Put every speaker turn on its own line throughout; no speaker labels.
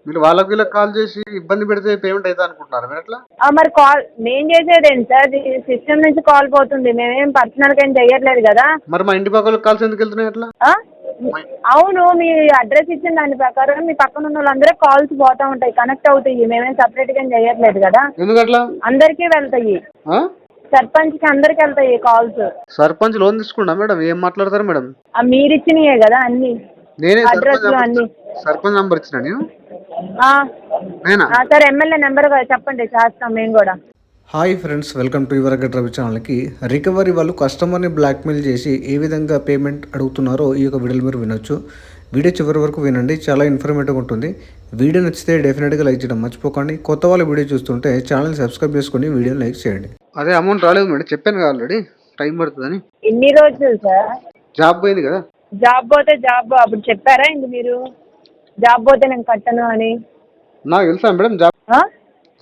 మీరు వాళ్ళకి వీళ్ళకి కాల్ చేసి ఇబ్బంది పెడితే పేమెంట్ అవుతుంది అనుకుంటున్నారు మీరు ఎట్లా?
మరి కాల్ నేను చేసేదేంటి సార్? సిస్టమ్ నుంచి కాల్ పోతుంది. మేమేం పర్సనల్గా ఏం చెయ్యట్లేదు కదా.
మరి మా ఇంటి పక్కల కాల్స్ ఎందుకు వెళ్తున్నాయి అట్లా?
ఆ? అవును, మీ అడ్రస్ ఇచ్చిన దాని ప్రకారం మీ పక్కన ఉన్న వాళ్ళందరూ కాల్స్ పోతూ ఉంటాయి, కనెక్ట్ అవుతాయి. మేమేం సపరేట్గా ఏం చెయ్యట్లేదు కదా.
ఎందుకు అట్లా?
అందరికీ వెళ్తాయి,
ఆ?
సర్పంచ్కి అందరికి వెళ్తాయి కాల్స్.
సర్పంచ్ లోన్ తీసుకున్నా మేడం, ఏం మాట్లాడతారు మేడం?
మీరు ఇచ్చినయే కదా అన్ని
నేనే
అడ్రస్ అన్ని.
సర్పంచ్ నంబర్ ఇచ్చిన నేను.
ఆ,
నేనా?
సార్ ఎమ్మెల్యే నెంబర్ చెప్పండి, చేస్తాం మేము కూడా.
Hi friends, welcome to your Ravi ఛానల్కి. రికవరీ వాళ్ళు కస్టమర్ని బ్లాక్మెయిల్ చేసి ఏ విధంగా పేమెంట్ అడుగుతున్నారో ఈ యొక్క వీడియోలో మీరు వినొచ్చు. వీడియో చివరి వరకు వినండి, చాలా ఇన్ఫర్మేటివ్గా ఉంటుంది. వీడియో నచ్చితే డెఫినెట్గా లైక్ చేయడం మర్చిపోకండి. కొత్త వాళ్ళు వీడియో చూస్తుంటే ఛానల్ సబ్స్క్రైబ్ చేసుకొని వీడియోని లైక్ చేయండి. అదే అమౌంట్ రాలేదు మేడం, చెప్పాను కదా ఆల్రెడీ, టైం పడుతుందని.
ఎన్ని రోజులు సార్?
జాబ్ పోయింది కదా.
జాబ్ పోతే జాబ్ అప్పుడు చెప్పారా ఇంక మీరు? జాబ్ పోతే నేను కట్టను అని
నాకు తెలుసా మేడం?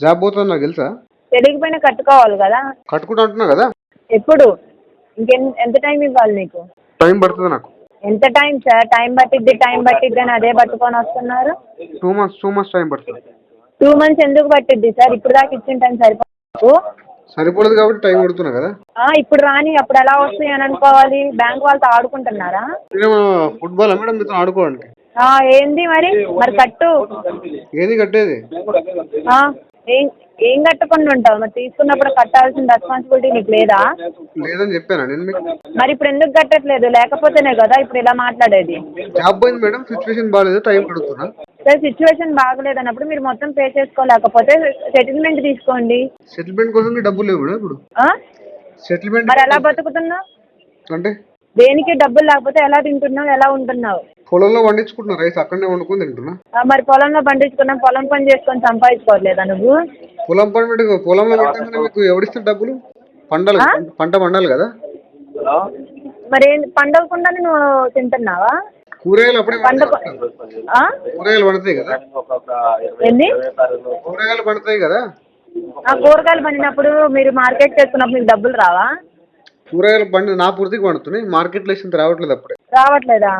జాబ్ పోతుంది నాకు తెలుసా.
తెలియకపోయినా కట్టుకోవాలి కదా.
కట్టుకుంటా అంటున్నా కదా.
ఎప్పుడు? ఎంత టైం ఇవ్వాలి నీకు?
టైం పడుతుంది నాకు.
ఎంత టైం సార్? టైం పట్టిద్ది అని అదే పట్టుకొని వస్తున్నారు.
2 months టైం పడుతుంది.
2 months ఎందుకు పట్టిద్ది సార్? ఇప్పుడు దాకా ఇచ్చిన టైం
సరిపోలేదు కాబట్టి టైం పడుతున్నా కదా.
ఇప్పుడు రాని అప్పుడు ఎలా వస్తాయి అని అనుకోవాలి. బ్యాంక్ వాళ్ళతో ఆడుకుంటున్నారా?
ఫుట్బాల్ మేడం మీతో ఆడుకోవడానికి.
ఏంది మరి కట్టు.
ఏది కట్టేది?
ఏం కట్టకుండా ఉంటావు మరి? తీసుకున్నప్పుడు కట్టాల్సిన రెస్పాన్సిబిలిటీ నీకు లేదా?
లేదని చెప్పాను నేను మీకు.
మరి ఇప్పుడు ఎందుకు కట్టట్లేదు? లేకపోతేనే కదా ఇప్పుడు ఇలా మాట్లాడేది.
జాబ్ పోయింది మేడం, సిచ్యువేషన్ బాగాలేదు, టైం పడుతున్నా.
సార్ సిచ్యువేషన్ బాగలేదు అన్నప్పుడు మీరు మొత్తం పే చేసుకోలేకపోతే సెటిల్మెంట్ తీసుకోండి.
సెటిల్మెంట్ కోసం డబ్బులు లేవు మేడం ఇప్పుడు. సెటిల్మెంట్
మరి ఎలా బతుకుతున్నావు?
అంటే
దేనికి డబ్బులు లేకపోతే ఎలా తింటున్నావు, ఎలా ఉంటున్నావు?
పొలంలో పండించుకుంటున్నా రైస్, అక్కడనే వండుకొని తింటున్నా.
మరి పొలంలో పండించుకున్నా, పొలం పని చేసుకొని సంపాదించుకోవట్లేదా నువ్వు?
పొలంలో పెట్టగానే మీకు ఎవరిస్తారు డబ్బులు? పంట పండాలి కదా.
మరి పండవకుండానే నువ్వు తింటున్నావా?
కూరగాయలు అప్పుడే కూరగాయలు పండుతాయి కదా.
ఏంది?
కూరగాయలు పండుతాయి కదా.
కూరగాయలు పండినప్పుడు మీరు మార్కెట్ చేసుకున్నప్పుడు మీకు డబ్బులు రావా?
కూరగాయలు పండి నా పూర్తికి పండుతున్నాయి, మార్కెట్లో వేసింది రావట్లేదు. అప్పుడే
రావట్లేదా?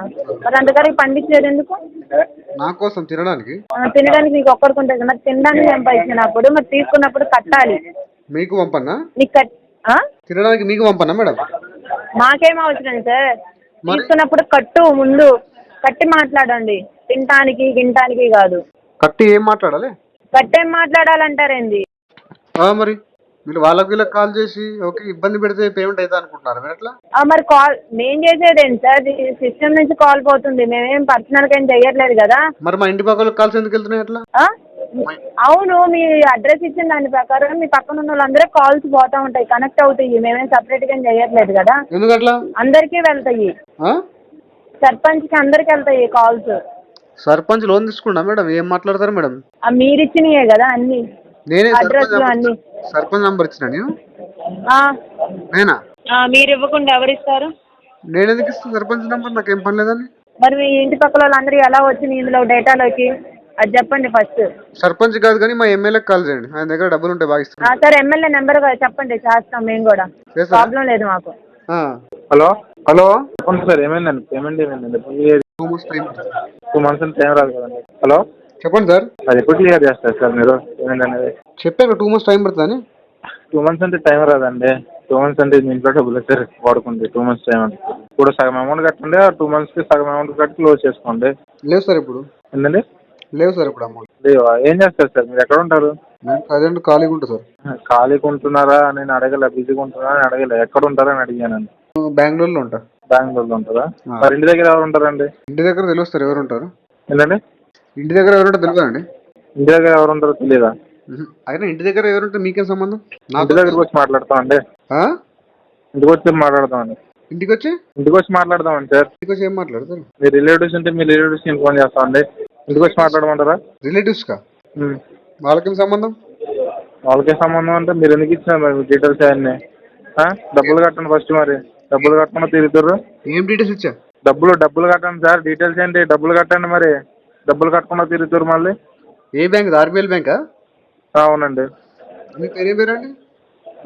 మరి అంతగానే పండించేది ఎందుకు?
నా కోసం తినడానికి.
తినడానికి నీకు ఒక్కడికి ఉంటుంది. మరి తినడానికి సంపాదించినప్పుడు మరి తీసుకున్నప్పుడు కట్టాలి.
మీకు పంపన్నా?
నీకు
తినడానికి మీకు పంపన్నా మేడం?
మాకేం అవసరం సార్. తీసుకున్నప్పుడు కట్టు, ముందు కట్టి మాట్లాడండి. తినటానికి గింటానికి కాదు.
కట్టి ఏం మాట్లాడాలి?
కట్టేం మాట్లాడాలంటారేంది?
మరి మీరు వాళ్ళకి వీళ్ళకి కాల్ చేసి ఓకే ఇబ్బంది పెడితే పేమెంట్ అవుతుంది అనుకుంటున్నారు మీరు ఎట్లా?
మరి కాల్ నేను చేసేదేంటి సార్? సిస్టమ్ నుంచి కాల్ పోతుంది. మేమేం పర్సనల్గా ఏం చెయ్యట్లేదు కదా.
మరి మా ఇంటి పక్కల కాల్స్ ఎందుకు వెళ్తున్నాయి అట్లా?
అవును, మీ అడ్రస్ ఇచ్చిన దాని ప్రకారం మీ పక్కన ఉన్న వాళ్ళందరూ కాల్స్ పోతూ ఉంటాయి, కనెక్ట్ అవుతాయి. మేమేం సపరేట్గా ఏం చెయ్యట్లేదు కదా.
ఎందుకు అట్లా?
అందరికీ వెళ్తాయి, సర్పంచ్కి అందరికి వెళ్తాయి కాల్స్.
సర్పంచ్ లోన్ తీసుకున్నా మేడం, ఏం మాట్లాడతారు మేడం?
మీరు ఇచ్చినయే కదా అన్ని.
నేనే
అడ్రస్ అన్ని.
సర్పంచ్ నంబర్ ఇచ్చిన నేను. నేనా?
మీరు ఇవ్వకుండా ఎవరిస్తారు?
నేను ఎందుకు ఇస్తాను సర్పంచ్ నంబర్? నాకేం పని లేదని.
మరి మీ ఇంటి పక్కల వాళ్ళందరూ ఎలా వచ్చింది ఇందులో డేటాలోకి అది చెప్పండి ఫస్ట్.
సర్పంచ్ కాదు కానీ మా ఎమ్మెల్యేకి కాల్ చేయండి, ఆయన దగ్గర డబ్బులు ఉంటే బాగా ఇస్తాను.
సార్ ఎమ్మెల్యే నెంబర్ చెప్పండి, చేస్తాం మేము కూడా, ప్రాబ్లం లేదు మాకు.
హలో
హలో
చెప్పండి సార్, ఏమైందండి? పేమెంట్ ఏమైందండి?
2 months టైం.
2 months అంటే టైం రాదు కదండి. హలో
చెప్పండి సార్.
అది ఎప్పుడు క్లియర్ చేస్తారు సార్ మీరు? ఏమైందనేది
చెప్పాను 2 months టైం పడుతుందని.
2 months అంటే టైం రాదండి. 2 months అంటే మీ ఇంట్లో డబ్బులు సార్ వాడుకోండి. 2 months టైం అంటే ఇప్పుడు సగం అమౌంట్ కట్టండి, 2 monthsకి సగం అమౌంట్ కట్టి క్లోజ్ చేసుకోండి.
లేవు సార్ ఇప్పుడు.
ఏంటండి?
లేవు సార్ ఇప్పుడు అమౌంట్.
లేవా? ఏం చేస్తారు సార్ మీరు? ఎక్కడ ఉంటారు?
నేను ప్రజెంట్ ఖాళీగా ఉంటా సార్.
ఖాళీగా ఉంటున్నారా అని అడగలే, బిజీగా ఉంటున్నారా అని అడగలే, ఎక్కడ ఉంటారని అడిగానండి.
బెంగళూరులో ఉంటా.
బెంగళూరులో ఉంటారా? మరి ఇంటి దగ్గర ఎవరు ఉంటారండి?
ఇంటి దగ్గర తెలుస్తారు ఎవరు ఉంటారు.
ఏంటండి?
ఇంటి దగ్గర ఎవరు ఉంటారు తెలియదండి.
ఇంటి దగ్గర ఎవరు ఉంటారో తెలియదా?
అయినా ఇంటి దగ్గర ఎవరుంటే మీకేం సంబంధం?
ఇంటి దగ్గరకు వచ్చి మాట్లాడతామండి. ఇంటికి వచ్చి మాట్లాడతామండి.
ఇంటికి వచ్చి
మాట్లాడదామండి సార్.
ఇంటికి వచ్చి ఏం మాట్లాడతారు?
మీ రిలేటివ్స్ ఉంటే మీ రిలేటివ్స్కి ఇన్ఫార్మ్ చేస్తామండి. ఇంటికి వచ్చి మాట్లాడమంటారా?
రిలేటివ్స్కా? వాళ్ళకేం సంబంధం?
వాళ్ళకే సంబంధం అంటే మీరు ఎందుకు ఇచ్చినారు మరి డీటెయిల్స్ అవన్నీ? డబ్బులు కట్టండి ఫస్ట్. మరి డబ్బులు కట్టకుండా తిరుగుతారు.
ఏం డీటెయిల్స్ ఇచ్చా?
డబ్బులు కట్టండి సార్. డీటెయిల్స్ ఏంటి? డబ్బులు కట్టండి. మరి డబ్బులు కట్టకుండా తిరుగుతారు మళ్ళీ.
ఏ బ్యాంక్? ఆర్బీఎల్ బ్యాంకా?
అవునండి.
మీ పేరు ఏం పేరు అండి?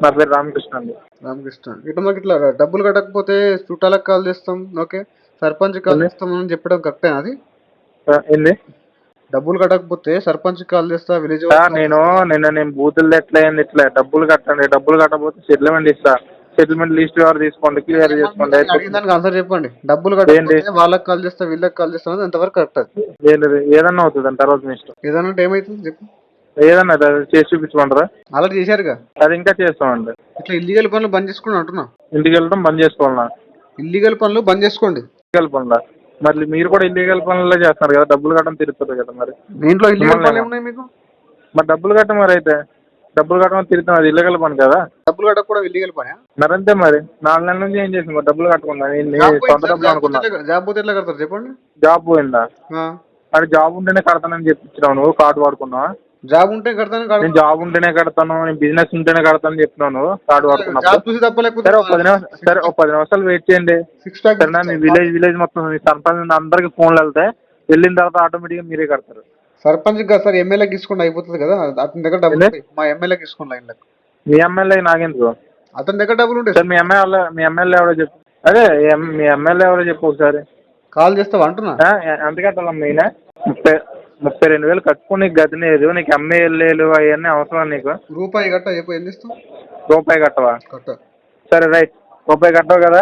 నా పేరు రామకృష్ణ అండి.
రామకృష్ణ. ఇట్లా మాకు ఇట్లా డబ్బులు కట్టకపోతే చుట్టాలకు కాల్ చేస్తాం, ఓకే సర్పంచ్ కాల్ చేస్తాం అని చెప్పడం కరెక్టేనా అది?
ఏంది?
డబ్బులు కట్టకపోతే సర్పంచ్ కాల్ చేస్తా, విలేజ్
సార్ నేను బూతులు ఇట్లా డబ్బులు కట్టండి, డబ్బులు కట్టకపోతే సెటిల్మెంట్ ఇస్తా, సెటిల్మెంట్ లిస్ట్ ఎవరు తీసుకోండి, క్లియర్ చేసుకోండి.
అడిగిన దానికి ఆన్సర్ చెప్పండి. డబ్బులు
ఏంటి?
కట్టకపోతే వాళ్ళకి కాల్ చేస్తా, వీళ్ళకి కాల్ చేస్తా, ఎంతవరకు కరెక్ట్ అది?
ఏంటిది? ఏదన్నా అవుతుంది అండి, తర్వాత మీ ఇష్టం.
ఏదన్నా ఏమైతుంది చెప్పు.
ఏదన్నా అది చేసి చూపించమంటారా?
అలా చేశారుగా.
అది ఇంకా చేస్తామండి.
ఇట్లా ఇల్లీగల్ పనులు బంద్ చేసుకోండి అంటున్నా.
ఇంటికి వెళ్ళడం బంద్ చేసుకోవాలన్నా?
ఇల్లీగల్ పనులు బంద్ చేసుకోండి.
ఇల్లీగల్ పనులా? మరి మీరు కూడా ఇల్లీగల్ పనులే చేస్తున్నారు కదా, డబ్బులు కట్టడం తిరుగుతుంది కదా. మరి
దీంట్లో ఇల్లీగల్ పనులు ఏమున్నాయి మీకు?
మరి డబ్బులు కట్టం, మరి అయితే డబ్బులు కట్టడం తిరుగుతాం, అది ఇల్లీగల్ పని కదా.
డబ్బులు కట్టక కూడా ఇల్లీగల్ పని?
మరి అంతే. మరి 4 నెలల నుంచి ఏం చేసింది మరి డబ్బులు కట్టకుండా? సొంత డబ్బులు అనుకున్నా.
జాబ్ పోతే ఎట్లా కడతారు చెప్పండి?
జాబ్ పోయిందా? అది జాబ్ ఉంటేనే కడతానని చెప్తున్నావు నువ్వు, కార్డు వాడుకున్నావా?
జాబ్ ఉంటే కడతాను.
నేను జాబ్ ఉంటేనే కడతాను, నేను బిజినెస్ ఉంటేనే కడతాను చెప్తున్నావు నువ్వు, కార్డు వాడుకున్నప్పుడు. సరే ఒక 10 నిమిషాలు వెయిట్ చేయండి. సరేనా? మీ విలేజ్ మొత్తం మీ సర్పంచ్ అందరికి ఫోన్లు వెళ్తాయి, వెళ్ళిన తర్వాత ఆటోమేటిక్గా మీరే కడతారు.
సర్పంచ్ కాదు సార్, ఎమ్మెల్యేకి తీసుకోండి అయిపోతుంది కదా. అతని దగ్గర డబ్బులు ఉంటాయి. మా ఎమ్మెల్యేకి తీసుకోండి లైన్లకు.
మీ ఎమ్మెల్యే నాకెందుకు?
అతని దగ్గర డబ్బులు ఉంటాయి
సార్. మీ ఎమ్మెల్యే ఎవరో చెప్పు. అదే మీ ఎమ్మెల్యే ఎవరో చెప్పు ఒకసారి.
కాల్ చేస్తావా అంటున్నా.
ఎంత కట్టాలమ్మా? ఈయన 32,000 కట్టుకుని గది లేదు, నీకు ఎమ్మెల్యేలు అవన్నీ అవసరం నీకు?
రూపాయి కట్ట చెప్పు, ఎన్ని ఇస్తావు?
రూపాయి కట్టవా? సరే రైట్, రూపాయి కట్టవు కదా,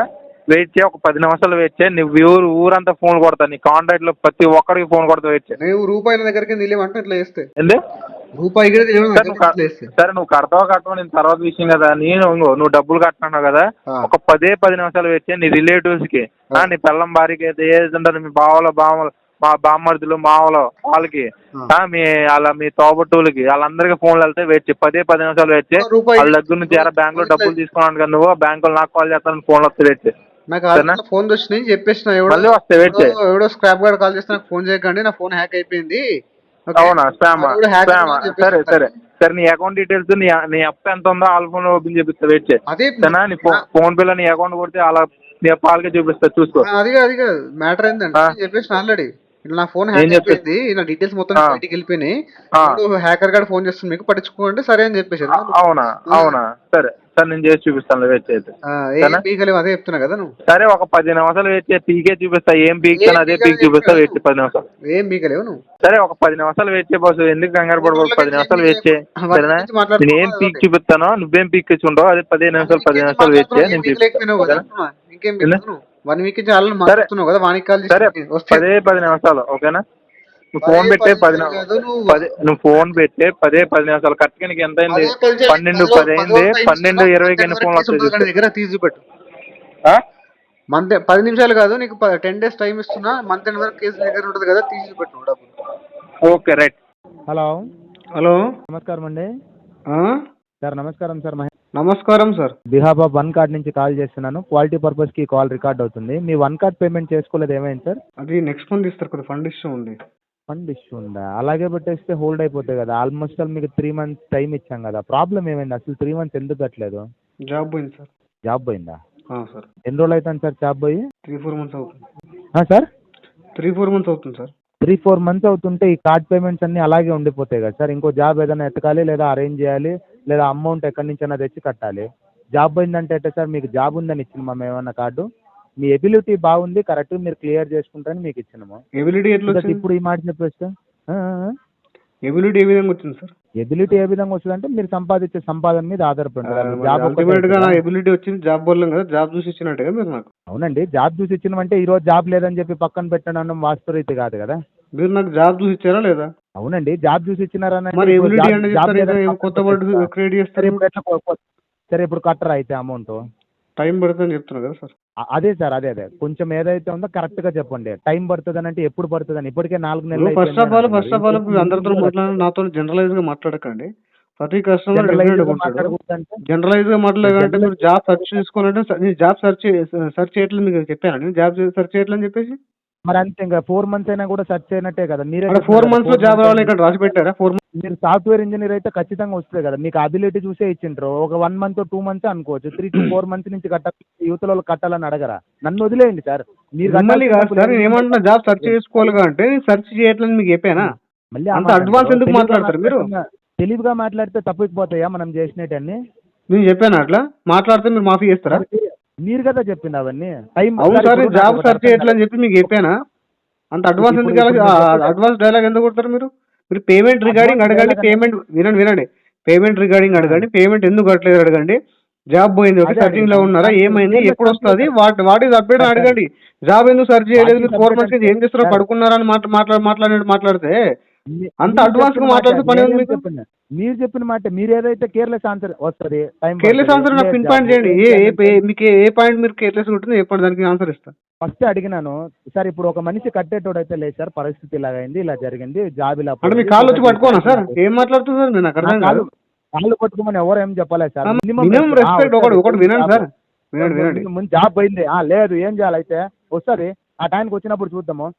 వెయిట్ చేయి. ఒక 10 నిమిషాలు వెయిట్ చేయి. నువ్వు ఊరంతా ఫోన్ కొడతా, నీ కాంటాక్ట్ లో ప్రతి ఒక్కరికి ఫోన్ కొడతా, వెయిట్ చేయి.
నువ్వు రూపాయి దగ్గరికి నిలేమంటే ఇట్లా చేస్తే
ఏంటి?
రూపాయి
సరే నువ్వు కడతావా కట్టవా నేను తర్వాత విషయం కదా. నువ్వు డబ్బులు కట్టినావు కదా, ఒక 10 నిమిషాలు వెయిట్ చేయి. నీ రిలేటివ్స్ కి, నీ పిల్లం భార్యకి అయితే ఏదంటారు, మీ బావలు మా బామ్మర్దులు మావలు వాళ్ళకి, మీ తోబట్టువులకి వాళ్ళందరికీ ఫోన్లు వెళ్తే వెయిట్ చేయి. 10 నిమిషాలు వెయిట్ చేయి. వాళ్ళ దగ్గర నుంచి బ్యాంక్ లో డబ్బులు తీసుకున్నాను కదా నువ్వు, బ్యాంకులో నాకు కాల్ చేస్తాను, ఫోన్లు వస్తే వెయిట్ చేయి.
నాకు ఫోన్ వచ్చినాయి చెప్పేసిన,
మళ్ళీ వస్తే వెయిట్ చేయి.
ఎవడో స్క్రాప్ గార్డ్ కాల్ చేస్తే నాకు ఫోన్ చేయకండి, నా ఫోన్ హ్యాక్ అయిపోయింది.
అవునా? స్పామా? సరే సరే సరే, నీ అకౌంట్ డీటెయిల్స్, నీ అప్ ఎంత ఉందో వాళ్ళ ఫోన్ ఓపెన్ చేపిస్తా, వెయిట్ చేయి. సరేనా? నీ ఫోన్ పేలో నీ అకౌంట్ కొడితే అలా నీ అప్ వాళ్ళకే చూపిస్తా, చూసుకో.
అది కాదు మ్యాటర్ ఏంటంటే చెప్పేసిన ఆల్రెడీ నా ఫోన్ హ్యాక్ అయిపోయింది, నా డీటెయిల్స్ మొత్తం బయటికి వెళ్ళిపోయినాయి, హ్యాకర్ గార్డ్ ఫోన్ చేస్తుంది, మీకు పట్టించుకోండి సరే అని చెప్పేసి.
అవునా? సరే సరే, నేను చేసి చూపిస్తాను, వెయిట్ చేస్తే.
అదే చెప్తున్నా కదా నువ్వు.
సరే ఒక 10 నిమిషాలు వెయిట్ చేయి, పీకే చూపిస్తా, ఏం పీక్తాను అదే పీక్ చూపిస్తా, వెయిట్ చేయి 10 నిమిషాలు.
ఏం పీకలేవు నువ్వు.
సరే ఒక 10 నిమిషాలు వెయిట్ చేయి బాసు, ఎందుకు కంగారు పడబోదు, 10 నిమిషాలు వెయిట్ చేయి. సరేనా? నేను ఏం పీక్ చూపిస్తానో నువ్వేం పీక్ తెచ్చుకుంటావు, అదే 10 నిమిషాలు వెయిట్ చేయి, నేను చూపిస్తాను. సరే 10 నిమిషాలు ఓకేనా? నువ్వు ఫోన్ పెట్టే 10 నిమిషాలు కరెక్ట్గా నీకు ఎంత అయింది? 12:10 అయింది. 12:20కి ఎన్ని ఫోన్లు వస్తాయి
దగ్గర తీసి పెట్టు. 10 నిమిషాలు కాదు, నీకు 10 days టైం ఇస్తున్నా, మంత్ ఎండ్ వరకు కేసు దగ్గర ఉంటుంది కదా, తీసి పెట్టు డబ్బులు.
Okay right.
హలో నమస్కారం అండి సార్. నమస్కారం సార్.
నమస్కారం సార్.
బిహాఫ్ ఆఫ్ 1 కార్డ్ నుంచి కాల్ చేస్తున్నాను. క్వాలిటీ పర్పస్ కి కాల్ రికార్డ్ అవుతుంది. మీ 1 కార్డ్ పేమెంట్ చేసుకోలేదు, ఏమైంది సార్?
అది నెక్స్ట్ మంత్ ఇస్తారు కదా, ఫండ్ ఇష్యూ ఉంది.
ఫండ్ ఇష్యూ ఉందా? అలాగే పెట్టేస్తే హోల్డ్ అయిపోతాయి కదా. ఆల్మోస్ట్ మీకు 3 months టైం ఇచ్చాం కదా. ప్రాబ్లం ఏమైంది అసలు? 3 months ఎందుకు కట్టలేదు?
జాబ్ పోయింది సార్.
జాబ్ పోయిందా
సార్?
ఎన్ని రోజులు అవుతుంది సార్ జాబ్ పోయి?
3-4 months అవుతుంది
సార్.
3-4 months అవుతుంది సార్.
3-4 months అవుతుంటే ఈ కార్డ్ పేమెంట్స్ అన్నీ అలాగే ఉండిపోతాయి కదా సార్. ఇంకో జాబ్ ఏదైనా ఎతకాలి, లేదా అరేంజ్ చేయాలి, లేదా అమౌంట్ ఎక్కడి నుంచైనా తెచ్చి కట్టాలి. జాబ్ పోయిందంటే ఎట్లా సార్? మీకు జాబ్ ఉందని ఇచ్చినామా ఏమన్నా కార్డు? మీ ఎబిలిటీ బాగుంది, కరెక్ట్ మీరు క్లియర్ చేసుకుంటారని మీకు ఇచ్చినాము.
ఎబిలిటీ ఎట్లా వచ్చింది?
ఇప్పుడు ఈ మాట చెప్పేస్తే
ఎబిలిటీ ఏ విధంగా వచ్చింది సార్?
ఎబిలిటీ ఏ విధంగా వచ్చిందంటే మీరు సంపాదించే సంపాదన మీద ఆధారపడి
ఎబిలిటీ వచ్చింది, జాబ్ వల్ల కదా, జాబ్ చూసి ఇచ్చినట్టుగా మీరు నాకు.
అవునండి, జాబ్ చూసి ఇచ్చినామంటే ఈ రోజు జాబ్ లేదని చెప్పి పక్కన పెట్టడం వాస్తవరీతి కాదు కదా.
మీరు నాకు జాబ్ చూసి ఇచ్చారా లేదా?
అవునండి, జాబ్ చూసి ఇచ్చినారని.
కొత్త వర్డ్ క్రియేట్ చేస్తారు.
సరే ఇప్పుడు కట్టరా అయితే అమౌంట్?
టైం పడుతుందని చెప్తున్నారు కదా సార్.
అదే సార్, అదే కొంచెం ఏదైతే ఉందో కరెక్ట్ గా చెప్పండి. టైం పడుతుంది అంటే ఎప్పుడు పడుతుంది అని? ఇప్పటికే 4 నెలలు.
ఫస్ట్ ఆఫ్ ఆల్ అందరితో మాట్లాడాలి, నాతో జనరలైజ్ గా మాట్లాడకండి. ప్రతి కస్టమర్ జనరలైజ్ గా మాట్లాడాలంటే మీరు జాబ్ సెర్చ్ చేసుకోవాలంటే నేను జాబ్ సెర్చ్ చేయట్లేదు మీకు చెప్పాను. నేను జాబ్ సెర్చ్ చేయట్లని చెప్పేసి
మరి అంతే, ఇంకా 4 months అయినా కూడా సెర్చ్ చేయనట్టే కదా. మీరే
4 months లో జాబ్ రావాలి ఇక్కడ రాసి పెట్టారా? 4 months
మీరు సాఫ్ట్వేర్ ఇంజనీర్ అయితే ఖచ్చితంగా వస్తుంది కదా. మీకు అబిలిటీ చూసే ఇచ్చింటారు. ఒక 1 month 2 months అనుకోవచ్చు. 3 to 4 months నుంచి యూత్ లో కట్టాలని అడగరా? నన్ను వదిలేయండి సార్. మీరు
ఏమంటున్నా జాబ్ సెర్చ్ చేసుకోవాలి అంటే సెర్చ్ చేయట్లని మీకు చెప్పానా? మళ్ళీ అంత అడ్వాన్స్ ఎందుకు మాట్లాడతారు మీరు?
తెలివిగా మాట్లాడితే తప్పిపోతాయా మనం చేసినవన్నీ?
నేను చెప్పాను అట్లా మాట్లాడితే మీరు మాఫీ చేస్తారా?
మీరు కదా చెప్పింది అవన్నీ. టైం
అవును సార్, జాబ్ సెర్చ్ చేయట్లని చెప్పి మీకు చెప్పానా? అంత అడ్వాన్స్ ఎందుకు అడ్వాన్స్ డైలాగ్ ఎందుకు కొడతారు మీరు? మీరు పేమెంట్ రిగార్డింగ్
Advance
అడగండి,
dialogue
పేమెంట్ వినండి, పేమెంట్ రిగార్డింగ్ అడగండి, పేమెంట్ ఎందుకు కట్టలేదు అడగండి, జాబ్ పోయింది ఓకే,
అదే
సర్చింగ్ లో
అడిగాను.
ఉన్నారా,
నాకు
ఏమైంది,
కేర్లెస్
ఎప్పుడు వస్తుంది,
అంటే
వాట్ ఈస్ అప్డేట్ అని
సార్,
అడగండి. జాబ్ ఎందుకు సర్చ్ చేయలేదు,
వాట్
మీరు
ఈస్
4
అప్డేట్
months నుంచి
అంటే
ఏం చేస్తున్నారో
సార్,
పడుకున్నారా అని మాట్లాడితే అంత
మీరు
అడ్వాన్స్ గా
చెప్పిన మాట
మాట్లాడితే పని ఉంది
నేనేం
మీకు.
చెప్పిన, మీరు చెప్పిన మాట మీరు ఏదైతే కేర్లెస్ ఆన్సర్ వస్తుంది, టైం
కేర్లెస్ ఆన్సర్ నాకు
లేదు
పిన్
జాబ్
పాయింట్ చేయండి, మీకు ఏ పాయింట్ మీరు కేర్లెస్ ఉంటుందో చెప్పండి, దానికి ఆన్సర్ ఇస్తాను.
ఫస్ట్ అడిగినాను సార్. ఇప్పుడు ఒక మనిషి కట్టేటోడు అయితే లేదు సార్, పరిస్థితి ఇలా అయింది, ఇలా జరిగింది, జాబ్ ఇలా
అంటే మీ
పోయింది,
కాళ్ళు
సో
వచ్చి
దట్
పట్టుకోనా సార్? ఏం మాట్లాడుతున్నారు మీరు? నాకు అర్థం కాదు.
కాళ్ళు పట్టుకోమని ఎవరు ఏం చెప్పలేదు సార్.
మినిమం రెస్పెక్ట్ ఒకటి వినండి సార్, వినండి.
ముందు జాబ్ పోయింది, లేదు ఏం చేయాలి అయితే వస్తుంది, ఆ టైంకి వచ్చినప్పుడు చూద్దాము,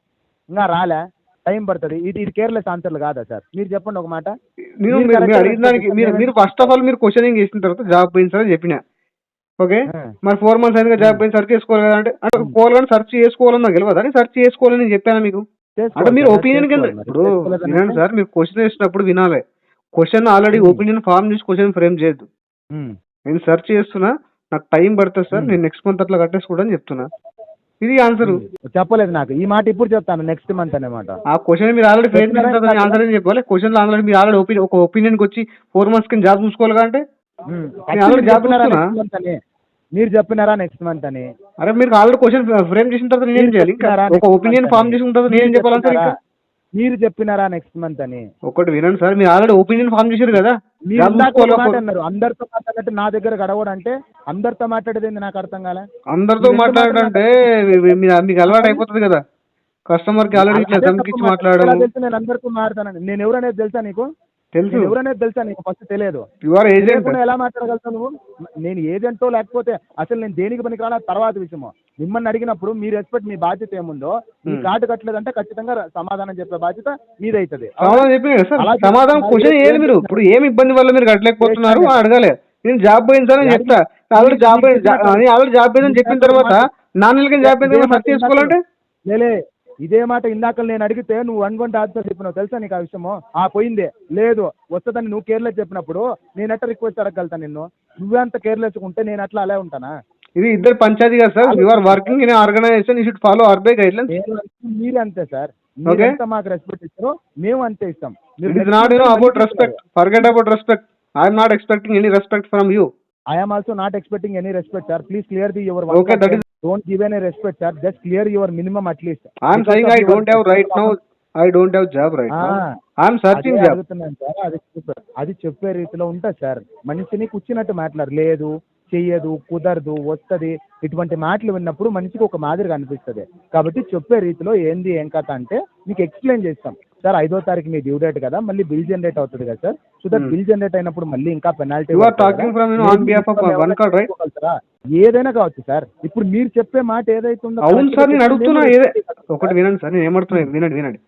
ఇంకా రాలే టైం పడుతుంది. ఇది కేర్లెస్ ఆన్సర్లు కాదా సార్? మీరు చెప్పండి ఒక మాట.
నేను
మీరు correct
మీరు
గా
అడిగిన దానికి
respect
మీరు ఫస్ట్ ఆఫ్ ఆల్ మీరు క్వశ్చనింగ్ చేసిన తర్వాత జాబ్ పోయింది సార్ అని చెప్పిన, ఓకే. మరి 4 months అయిందిగా జాబ్ పోయింది, సెర్చ్ చేసుకోవాలి కదా అంటే పోవాలని సెర్చ్ చేసుకోవాలని నాకు తెలియదు అని సెర్చ్ చేసుకోవాలని నేను చెప్పాను మీకు. అంటే మీరు ఒపీనియన్ కింద ఇప్పుడు వినండి సార్, మీరు క్వశ్చన్ వేసినప్పుడు వినాలి. క్వశ్చన్ ఆల్రెడీ ఒపీనియన్ ఫార్మ్ చేసి క్వశ్చన్ ఫ్రేమ్ చేయొద్దు. నేను సెర్చ్ చేస్తున్నా, నాకు టైం పడుతుంది సార్, నేను నెక్స్ట్ మంత్ అట్లా కట్టేసుకోవడం చెప్తున్నా, ఇది ఆన్సర్.
చెప్పలేదు నాకు ఈ మాట, ఇప్పుడు చెప్తాను నెక్స్ట్ మంత్ అనమాట.
ఆ క్వశ్చన్ మీరు ఆల్రెడీ ఫ్రేమ్ చేసిన తర్వాత ఆన్సర్ ఏం చెప్పాలి? క్వశ్చన్ ఆల్రెడీ మీరు ఆల్రెడీ ఒక ఒపీనియన్ వచ్చి 4 months కింద జాబ్ చూసుకోవాలి అంటే
మీరు చెప్పినారా నెక్స్ట్ మంత్ అని?
అరే మీరు ఆల్రెడీ క్వశ్చన్ ఫ్రేమ్ చేసిన తర్వాత నేనేం చేయాలి? ఇంకా ఒక ఒపీనియన్ ఫార్మ్ చేసిన తర్వాత నేనేం చెప్పాలి సార్? ఇంకా
మీరు చెప్పినారా నెక్స్ట్ మంత్ అని?
ఒకటి వినండి సార్, మీరు ఆల్రెడీ ఒపీనియన్ ఫార్మ్ చేశారు కదా,
మీరు ఇందాక ఒక మాట అన్నారు, అందరితో మాట్లాడినట్టు నా దగ్గర గడవడం అంటే అందరితో మాట్లాడేది ఏంది నాకు అర్థం కాలే.
అందరితో మాట్లాడాలంటే మీకు అలవాటు అయిపోతుంది కదా, కస్టమర్ కి ఆల్రెడీ ఇట్లా ధమ్కిచ్చి మాట్లాడడం.
తెలుసు నేను అందరితో మాట్లాడాను, నేను ఎవరనేది తెలుసా నీకు?
తెలుసు,
ఎవరనేది తెలుసా నీకు? ఫస్ట్ తెలియదు.
Your agent.
ఎలా మాట్లాడగలుగుతావు నువ్వు? నేను ఏజెంటో లేకపోతే అసలు నేను దేనికి పనికి రాలా తర్వాత విషయమో. మిమ్మల్ని అడిగినప్పుడు మీ రెస్పెక్ట్, మీ బాధ్యత ఏముందో, మీ కార్డు కట్టలేదంటే ఖచ్చితంగా సమాధానం చెప్పే బాధ్యత మీదైతుంది.
సమాధానం చెప్పిన కదా సార్, సమాధానం క్వశ్చన్ ఏది మీరు ఇప్పుడు ఏమి ఇబ్బంది వల్ల మీరు కట్టలేకపోతున్నారు అడగాలి. నేను జాబ్ పోయింది సార్ అని చెప్తా, ఆల్రెడీ జాబ్ పోయిందని చెప్పిన తర్వాత నాన్నలకి జాబ్ పోయింది సెర్చ్ చేసుకోవాలంటే
లేలే. ఇదే మాట ఇందాక నేను అడిగితే నువ్వు 1 ఆన్సర్ చెప్పినావు తెలుసా నీకు ఆ విషయము? పోయిందే లేదు వస్తుందని నువ్వు కేర్లెస్ చెప్పినప్పుడు నేను ఎట్లా రిక్వెస్ట్ అడగలుగుతాను నిన్ను? నువ్వే అంత కేర్లెస్ ఉంటే నేను అట్లా అలా ఉంటానా?
ఇది ఇద్దరు పంచాయతీ కదా sir, you are working in organization, you should follow RBI guidelines.
మీరు అంతే సార్, మీరు ఎంత మాకు రెస్పెక్ట్ ఇస్తారో మేము అంతే ఇస్తాం.
It is not about respect, forget about respect. I am not expecting any respect from you.
I am also not expecting any respect, sir. Please clear your
okay, that is.
Don't give any respect, sir. Just clear your minimum at least.
I am saying I don't have right now. I don't have job right now. I am searching job. అది చెప్పే రీతిలో ఉంటుంది sir. మనిషిని కూర్చున్నట్టు మాట్లాడలేదు, చెయ్యదు, కుదరదు, వస్తుంది, ఇటువంటి మాటలు విన్నప్పుడు మనిషికి ఒక మాదిరిగా అనిపిస్తుంది. కాబట్టి చెప్పే రీతిలో ఏంది ఏం కథ అంటే మీకు ఎక్స్ప్లెయిన్ చేస్తాం సార్. 5వ తారీఖు మీ డ్యూ డేట్ కదా, మళ్ళీ బిల్ జనరేట్ అవుతుంది కదా sir. So that bill generate అయినప్పుడు మళ్ళీ ఇంకా పెనాల్టీ. ఏదైనా కావచ్చు సార్. ఇప్పుడు మీరు చెప్పే మాట ఏదైతే ఉందో. అవును సార్, నేను అడుగుతున్నా ఒకటి వినండి సార్, నేను ఏమడుతున్నా వినండి.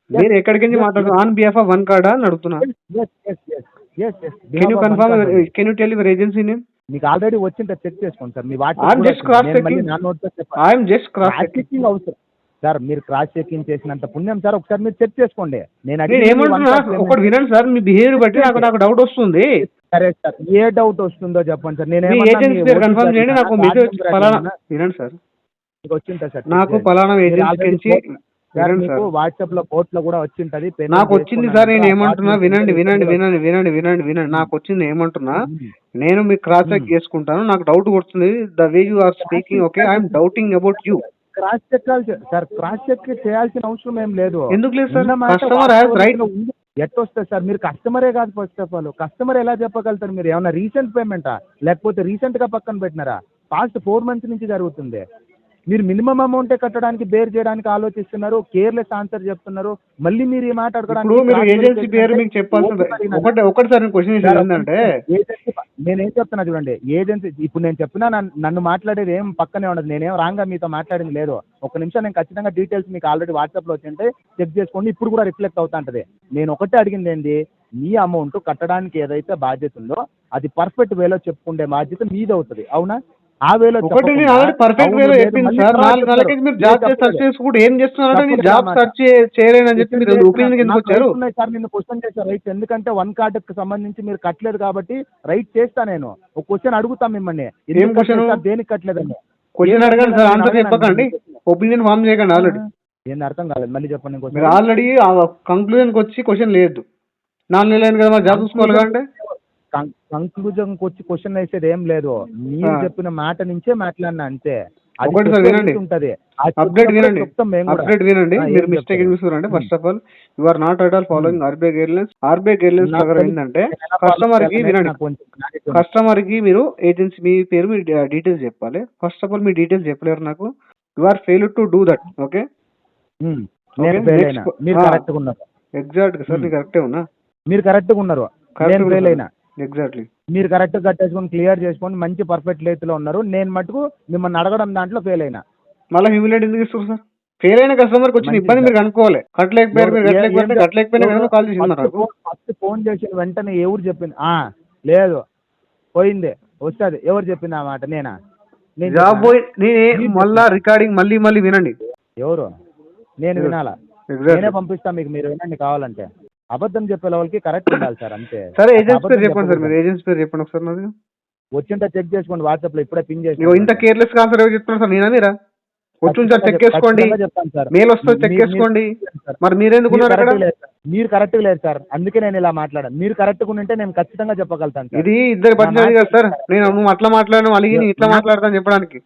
నేను ఎక్కడికి నుంచి మాట్లాడుతున్నా? On behalf of one card అని అడుగుతున్నా. Can you confirm, can you tell your agency name?
మీకు ఆల్రెడీ వచ్చింటే చెక్ చేసుకోండి సార్. మీ వాట్సాప్ అవసరం సార్. మీరు క్రాస్ చెకింగ్ చేసినంత పుణ్యం సార్. ఒకసారి మీరు చెక్ చేసుకోండి. నేను
ఏమంటున్నా ఒకటి వినండి సార్, మీ బిహేవియర్ బట్టి నాకు డౌట్ వస్తుంది.
సరే సార్, ఏ డౌట్ వస్తుందో చెప్పండి సార్. నేను
ఏజెన్సీ పేరు కన్ఫర్మ్ చేయండి. నాకు మెసేజ్ పలానా వినండి సార్,
వచ్చింటుంది సార్.
నాకు పలానా ఏజెన్సీ నుంచి
వాట్సాప్ లో కోర్ట్ లో కూడా వచ్చింటది.
నాకు వచ్చింది సార్. నేను ఏమంటున్నా వినండి. నాకు వచ్చింది ఏమంటున్నా, నేను మీకు క్రాస్ చెక్ చేసుకుంటాను. నాకు డౌట్ కొడుతుంది the way you are speaking. Okay, I'm doubting about you.
Cross check sir, cross check చేయాల్సిన అవసరం ఏం లేదు.
ఎందుకు లేదు సార్? Customer has right.
ఎట్టొస్తుంది సార్? మీరు కస్టమరే కాదు. ఫస్ట్ ఆఫ్ ఆల్ కస్టమర్ ఎలా చెప్పగలుగుతారు? మీరు ఏమన్నా రీసెంట్ పేమెంటా, లేకపోతే రీసెంట్ గా పక్కన పెట్టినారా? పాస్ట్ 4 months నుంచి జరుగుతుంది. మీరు మినిమం అమౌంటే కట్టడానికి బేర్ చేయడానికి ఆలోచిస్తున్నారు, కేర్లెస్ ఆన్సర్ చెప్తున్నారు. మళ్ళీ మీరు ఈ మాట
అడగడానికి ఏజెన్సీ పేరు మీకు చెప్పాల్సింది ఒకటి క్వశ్చన్ ఏంటంటే,
నేనేం చెప్తున్నా చూడండి. ఏజెన్సీ ఇప్పుడు నేను చెప్పినా నన్ను మాట్లాడేది ఏం పక్కనే ఉండదు. నేనేం రాంగా మీతో మాట్లాడింది లేదు. ఒక నిమిషం నేను ఖచ్చితంగా డీటెయిల్స్ మీకు ఆల్రెడీ వాట్సాప్ లో వచ్చింటే చెక్ చేసుకోండి. ఇప్పుడు కూడా రిఫ్లెక్ట్ అవుతా ఉంటది. నేను ఒకటే అడిగింది ఏంది, మీ అమౌంట్ కట్టడానికి ఏదైతే బాధ్యత ఉందో అది పర్ఫెక్ట్ వేలో చెప్పుకుంటే బాధ్యత మీది అవుతుంది. అవునా? ఆ వేలో
పర్ఫెక్ట్ వేలో చెప్పింది సార్. 4 నెలలకి మీరు జాబ్ సెర్చ్ చేసుకుంటూ ఏం చేస్తున్నారంటే మీరు జాబ్ సెర్చ్ చేయలేనని చెప్పి మీరు ఒపీనియన్ ఎందుకు వచ్చారు
సార్? నిన్ను క్వశ్చన్ చేశారు రైట్, ఎందుకంటే 1 కార్డుకి సంబంధించి మీరు కట్టలేదు కాబట్టి రైట్ చేస్తా. నేను ఒక క్వశ్చన్ అడుగుతాం మిమ్మల్ని, దేనికి కట్టలేదని.
క్వశ్చన్ అడగండి సార్, ఆన్సర్ చెప్పకండి, ఒపీనియన్ ఫామ్ చేయకండి. ఆల్రెడీ
ఏంది అర్థం కాలేదు, మళ్ళీ చెప్పండి
మీరు
ఇంకోసారి.
ఆల్రెడీ కంక్లూజన్కి వచ్చి క్వశ్చన్ లేదు, 4 నెలలు అయింది కదా మరి జాబ్ చూసుకోవాలి అంటే.
కంక్లూజన్కి వచ్చి క్వశ్చన్ వేసేది ఏం లేదు, మీరు చెప్పిన మాట నుంచే మాట్లాడినా అంతే. అది
ఒకటి సార్ వినండి,
ఉంటది
అప్డేట్ వినండి,
చెప్తాం మేము కూడా.
అప్డేట్ వినండి. మీరు
ఏం
మిస్టేక్
చెప్తారు?
చూస్తున్నారంటే first of all you are not at all following RBI guidelines. RBI guidelines ప్రకారం ఏంటంటే కస్టమర్ కి వినండి, కస్టమర్ కి మీరు ఏజెన్సీ మీ పేరు మీ డీటెయిల్స్ చెప్పాలి. ఫస్ట్ ఆఫ్ ఆల్ మీ డీటెయిల్స్ చెప్పలేరు నాకు, you are fail to do that. Okay,
నేను ఫెయిల్ అయినా, మీరు కరెక్ట్ గా ఉన్నారు.
ఎగ్జాక్ట్ గా సార్, నేను కరెక్టే ఉన్నా,
మీరు కరెక్ట్ గా ఉన్నారు, నేను ఫెయిల్ అయినా.
ఎగ్జాక్ట్లీ,
మీరు కరెక్ట్ కట్టేసుకొని క్లియర్ చేసుకొని మంచి పర్ఫెక్ట్ లేతిలో ఉన్నారు, నేను మటుకు మిమ్మల్ని అడగడం దాంట్లో ఫెయిల్ అయినా.
మళ్ళీ హ్యూమిలేట్ ఎందుకు ఇస్తారు సార్? ఫెయిల్ అయిన కస్టమర్కి వచ్చిన ఇబ్బంది మీరు కనుక్కోవాలి. కట్టలేకపోయారు, మీరు కట్టలేకపోయినా కాల్ చేసి ఉన్నారు నాకు.
ఫస్ట్ ఫోన్ చేసిన వెంటనే ఎవరు చెప్పింది? లేదు పోయింది వస్తుంది, ఎవరు చెప్పింది ఆ మాట? నేనా?
జాబ్ పోయి మళ్ళా రికార్డింగ్ మళ్ళీ మళ్ళీ వినండి.
ఎవరు? నేను వినాలా? నేనే పంపిస్తాను మీకు, మీరు వినండి కావాలంటే. అబద్ధం చెప్పే వాళ్ళకి కరెక్ట్ ఉండాలి సార్, అంతే.
సరే ఏజెన్సీ పేరు చెప్పండి సార్, మీరు ఏజెన్సీ పేరు చెప్పండి ఒకసారి. నాది
వచ్చింటే చెక్ చేసుకోండి, వాట్సాప్ లో ఇప్పుడే పింగ్ చేసి.
ఇంత కేర్లెస్ గా ఆన్సర్ ఎవరు చెప్తున్నారు సార్? నేనా మీరా? వచ్చి సార్ చెక్ చేసుకోండి, మెయిల్ వస్తుంది చెక్ చేసుకోండి. మరి మీరెందుకున్నారు అక్కడ?
మీరు కరెక్ట్ గా లేదు సార్, అందుకే నేను ఇలా మాట్లాడాను. మీరు కరెక్ట్ గా ఉంటే నేను ఖచ్చితంగా చెప్పగలుగుతాను సార్.
ఇది ఇద్దరు పరిచయం కదా సార్, నేను నువ్వు అట్లా మాట్లాడను అలిగి ఇట్లా మాట్లాడతాను చెప్పడానికి.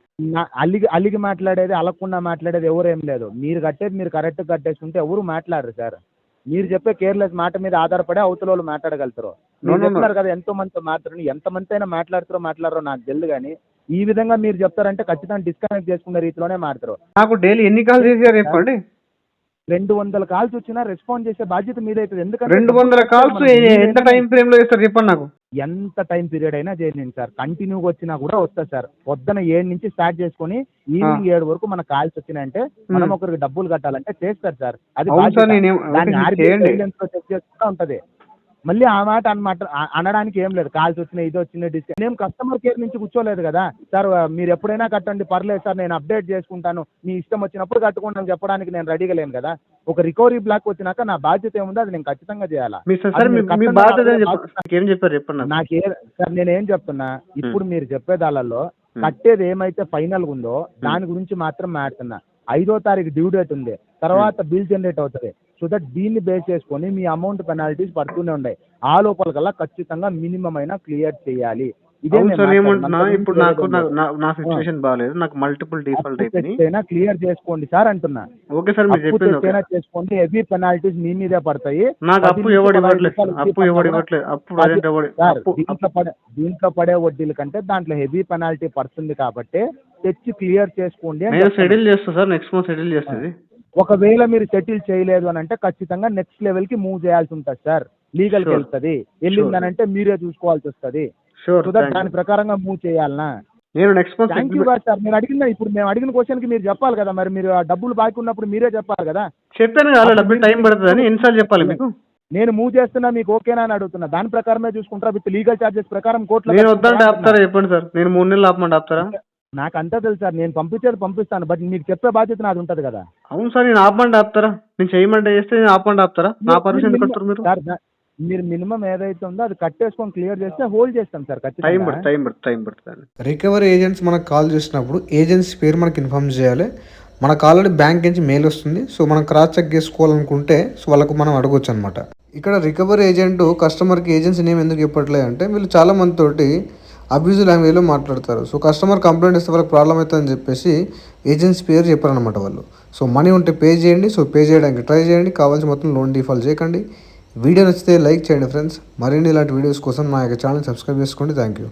అలిగి మాట్లాడేది, అలగకుండా మాట్లాడేది ఎవరు ఏం లేదు. మీరు కట్టేది మీరు కరెక్ట్ కట్టేసుకుంటే ఎవరు మాట్లాడరు సార్. మీరు చెప్పే కేర్లెస్ మాట మీద ఆధారపడే అవతల వాళ్ళు మాట్లాడగలుగుతారు. మీరు చెప్తున్నారు కదా ఎంతో మందితో మాట్లాడు, ఎంతమంది అయినా మాట్లాడరో నాకు తెలియదు, కానీ ఈ విధంగా మీరు చెప్తారంటే ఖచ్చితంగా డిస్కనెక్ట్ చేసుకునే రీతిలోనే మాట్లాడతారు.
నాకు డైలీ ఎన్ని కాల్ చేశారు చెప్పండి?
200 కాల్స్ వచ్చినా రెస్పాండ్ చేసే బాధ్యత మీదైతుంది. ఎందుకంటే
200 కాల్స్ ఎంత టైం ఫ్రేమ్ లో చేస్తారు చెప్పండి నాకు?
ఎంత టైం పీరియడ్ అయినా చేయండి సార్, కంటిన్యూగా వచ్చినా కూడా వస్తుంది సార్. పొద్దున 7 నుంచి స్టార్ట్ చేసుకుని ఈవినింగ్ 7 వరకు మన కాల్స్ వచ్చినాయంటే మనం ఒకరికి డబ్బులు కట్టాలంటే చేస్తారు సార్. అది చెక్ చేసుకుంటా ఉంటది. మళ్ళీ ఆ మాట అనడానికి ఏం లేదు. కాల్స్ వచ్చినాయి, ఇది వచ్చినాయి, డిస్కౌంట్. మేము కస్టమర్ కేర్ నుంచి కూర్చోలేదు కదా సార్. మీరు ఎప్పుడైనా కట్టండి పర్లేదు సార్, నేను అప్డేట్ చేసుకుంటాను, మీ ఇష్టం వచ్చినప్పుడు కట్టుకుంటాను చెప్పడానికి నేను రెడీగా లేను కదా. ఒక రికవరీ బ్లాక్ వచ్చినాక నా బాధ్యత ఏముందో అది నేను ఖచ్చితంగా చేయాలా. నాకే సార్, నేనేం చెప్తున్నా ఇప్పుడు మీరు చెప్పేదాలలో కట్టేది ఏమైతే ఫైనల్ ఉందో దాని గురించి మాత్రం మాట్లాడుతున్నా. 5వ తారీఖు డ్యూ డేట్ ఉంది, తర్వాత బిల్ జనరేట్ అవుతుంది. సో దట్ దీన్ని బేస్ చేసుకొని మీ అమౌంట్ పెనాల్టీస్ పడుతూనే ఉన్నాయి. ఆ లోపల కల్లా ఖచ్చితంగా మినిమం అయినా క్లియర్ చేయాలి. ఇదే
ఇప్పుడు నా సిచువేషన్ బాగాలేదు, నాకు మల్టిపుల్ డిఫాల్ట్ అయిపోయినా
క్లియర్ చేసుకోండి సార్ అంటున్నా.
ఓకే సార్, మీరు చెప్పింది
చేసుకోండి, హెవీ పెనాల్టీస్ మీ మీదే పడతాయి.
నాకు అప్పు ఎవడు ఇవ్వట్లేదు,
దీంట్లో పడే వడ్డీల కంటే దాంట్లో హెవీ పెనాల్టీ పడుతుంది కాబట్టి తెచ్చి క్లియర్ చేసుకోండి.
సెటిల్ చేస్తా సార్, నెక్స్ట్ మంత్ సెటిల్ చేస్తుంది.
ఒకవేళ మీరు సెటిల్ చేయలేదు అని అంటే ఖచ్చితంగా నెక్స్ట్ లెవెల్ కి మూవ్ చేయాల్సి ఉంటుంది సార్. లీగల్ కి వెళ్తుంది, వెళ్ళిందని అంటే మీరే చూసుకోవాల్సి వస్తుంది. దాని ప్రకారంగా మూవ్ చేయాలనా?
నేను next month
thank you sir. మీరు అడిగిన ఇప్పుడు మేము అడిగిన క్వశ్చన్ కి మీరు చెప్పాలి కదా, మరి మీరు ఆ డబ్బులు బాకీ ఉన్నప్పుడు మీరే చెప్పాలి కదా.
చెప్పాను కదా డబ్బులు టైం పడుతుంది అని, ఎన్నిసార్లు చెప్పాలి మీకు?
నేను మూవ్ చేస్తున్నా, మీకు ఓకేనా అని అడుగుతున్నా. దాని ప్రకారమే చూసుకుంటారా విత్ లీగల్ చార్జెస్ ప్రకారం కోర్టులో?
నేను వద్దంటే ఆపుతారా చెప్పండి సార్? నేను 3 నెలలు ఆపమంటే ఆపుతారా?
నాకు అంతా తెలుసు సార్, నేను పంపించేది పంపిస్తాను, బట్ మీకు చెప్పే బాధ్యత నాది ఉంటుంది కదా.
అవును సార్, నేను ఆపమంటే ఆపుతారా? నేను చేయమంటే చేస్తే నేను ఆపమంటే ఆపుతారా? నా పర్మిషన్ ఎందుకు కడతారు మీరు?
సార్ మీరు మినిమం ఏదైతే ఉందో అది కట్టేసుకొని క్లియర్ చేస్తే హోల్డ్ చేస్తాం సార్.
టైం పడుతుంది.
రికవరీ ఏజెంట్స్ మనకు కాల్ చేసినప్పుడు ఏజెన్సీ పేరు మనకి ఇన్ఫార్మ్ చేయాలి. మనకు ఆల్రెడీ బ్యాంక్ నుంచి మెయిల్ వస్తుంది, సో మనం క్రాస్ చెక్ చేసుకోవాలనుకుంటే సో వాళ్ళకు మనం అడగొచ్చు అనమాట. ఇక్కడ రికవరీ ఏజెంట్ కస్టమర్కి ఏజెన్సీ నేమ్ ఎందుకు చెప్పట్లేదు అంటే వీళ్ళు చాలా మందితోటి అబ్యూజ్ లాంగ్వేజ్లో మాట్లాడతారు. సో కస్టమర్ కంప్లైంట్ ఇస్తే వాళ్ళకి ప్రాబ్లం అవుతుందని చెప్పేసి ఏజెన్సీ పేరు చెప్పారనమాట వాళ్ళు. సో మనీ ఉంటే పే చేయండి, సో పే చేయడానికి ట్రై చేయండి, కావాల్సిన మొత్తం లోన్ డిఫాల్ట్ చేయకండి. వీడియో నచ్చితే లైక్ చేయండి ఫ్రెండ్స్. మరిన్ని ఇలాంటి వీడియోస్ కోసం నా యొక్క ఛానల్ సబ్స్క్రైబ్ చేసుకోండి. Thank you.